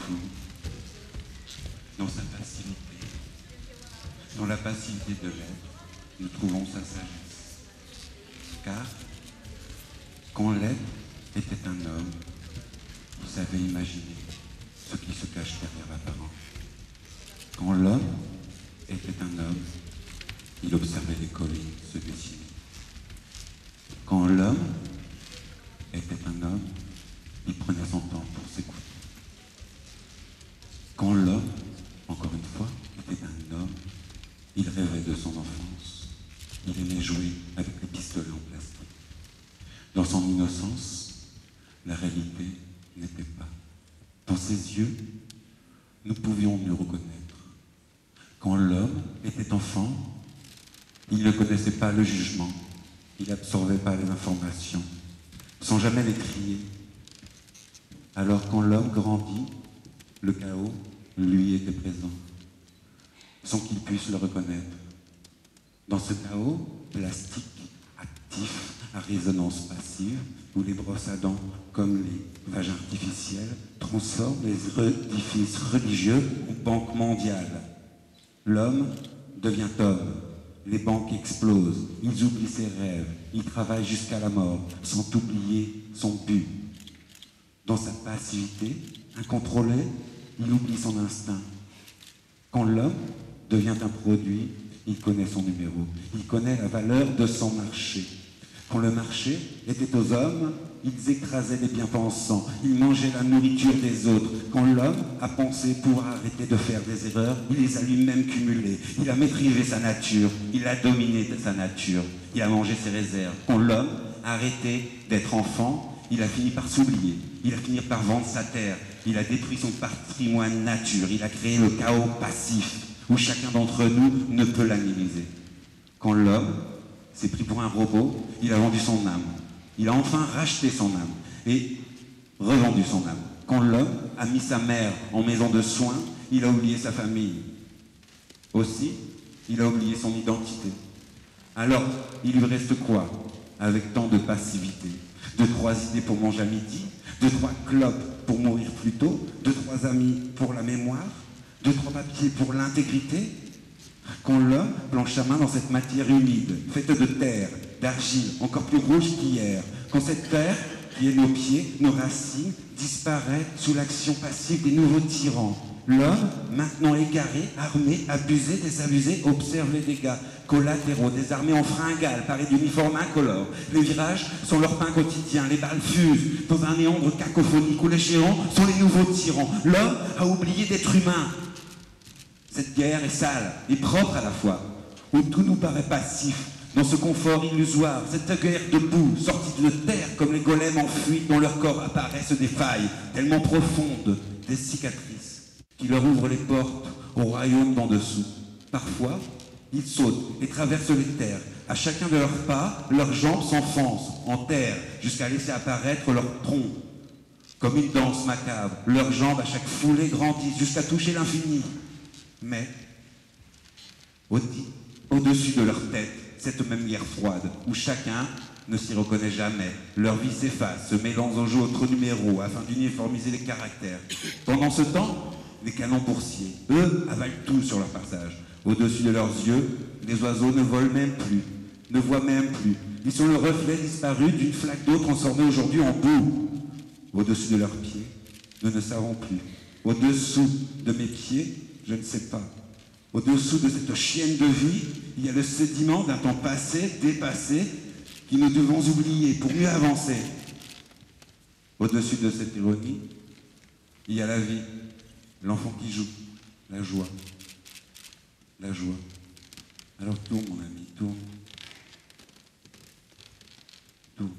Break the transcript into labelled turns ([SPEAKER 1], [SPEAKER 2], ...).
[SPEAKER 1] tout, dans sa passivité, dans la passivité de l'être, nous trouvons sa sagesse. Car, quand l'être était un homme, il savait imaginer ce qui se cache derrière l'apparence. Quand l'homme était un homme, il observait les collines se dessiner. Quand l'homme était un homme, il prenait son temps pour s'écouter. Quand l'homme, encore une fois, était un homme, il rêvait de son enfance. Il aimait jouer avec les pistolets en plastique. Dans son innocence, la réalité n'était pas. Dans ses yeux, nous pouvions mieux reconnaître. Quand l'homme était enfant, il ne connaissait pas le jugement, il n'absorbait pas les informations, sans jamais les trier. Alors quand l'homme grandit, le chaos, lui, était présent, sans qu'il puisse le reconnaître. Dans ce chaos plastique, actif, à résonance passive, où les brosses à dents, comme les vagins artificiels, transforment les édifices religieux en banque mondiale. L'homme devient homme. Les banques explosent, ils oublient ses rêves, ils travaillent jusqu'à la mort, sans oublier son but. Dans sa passivité, incontrôlée, il oublie son instinct. Quand l'homme devient un produit, il connaît son numéro, il connaît la valeur de son marché. Quand le marché était aux hommes, ils écrasaient les bien-pensants, ils mangeaient la nourriture des autres. Quand l'homme a pensé pour arrêter de faire des erreurs, il les a lui-même cumulées. Il a maîtrisé sa nature, il a dominé sa nature, il a mangé ses réserves. Quand l'homme a arrêté d'être enfant, il a fini par s'oublier, il a fini par vendre sa terre, il a détruit son patrimoine nature, il a créé le chaos passif, où chacun d'entre nous ne peut l'analyser. Quand l'homme s'est pris pour un robot, il a vendu son âme. Il a enfin racheté son âme et revendu son âme. Quand l'homme a mis sa mère en maison de soins, il a oublié sa famille. Aussi, il a oublié son identité. Alors, il lui reste quoi avec tant de passivité? 2-3 idées pour manger à midi, 2-3 clopes pour mourir plus tôt, 2-3 amis pour la mémoire, 2-3 papiers pour l'intégrité. Quand l'homme plonge sa main dans cette matière humide, faite de terre, d'argile, encore plus rouge qu'hier, quand cette terre, qui est nos pieds, nos racines, disparaît sous l'action passive des nouveaux tyrans, l'homme, maintenant égaré, armé, abusé, désabusé, observe les dégâts collatéraux des armées en fringales, parées d'uniformes incolores. Les virages sont leur pain quotidien, les balles fusent dans un méandre cacophonique où les géants sont les nouveaux tyrans. L'homme a oublié d'être humain. Cette guerre est sale et propre à la fois, où tout nous paraît passif, dans ce confort illusoire, cette guerre debout, sortie de terre comme les golems enfuis dont leur corps apparaissent des failles, tellement profondes, des cicatrices, qui leur ouvrent les portes au royaume d'en dessous. Parfois, ils sautent et traversent les terres. À chacun de leurs pas, leurs jambes s'enfoncent en terre jusqu'à laisser apparaître leur tronc. Comme une danse macabre, leurs jambes à chaque foulée grandissent jusqu'à toucher l'infini. Mais, au-dessus de leur tête, cette même guerre froide, où chacun ne s'y reconnaît jamais. Leur vie s'efface, se mélange aux autres numéros afin d'uniformiser les caractères. Pendant ce temps, les canons boursiers, eux, avalent tout sur leur passage. Au-dessus de leurs yeux, les oiseaux ne volent même plus, ne voient même plus. Ils sont le reflet disparu d'une flaque d'eau transformée aujourd'hui en boue. Au-dessus de leurs pieds, nous ne savons plus. Au-dessous de mes pieds, je ne sais pas. Au-dessous de cette chienne de vie, il y a le sédiment d'un temps passé, dépassé, que nous devons oublier pour mieux avancer. Au-dessus de cette ironie, il y a la vie, l'enfant qui joue, la joie. La joie. Alors tourne, mon ami, tourne. Tourne.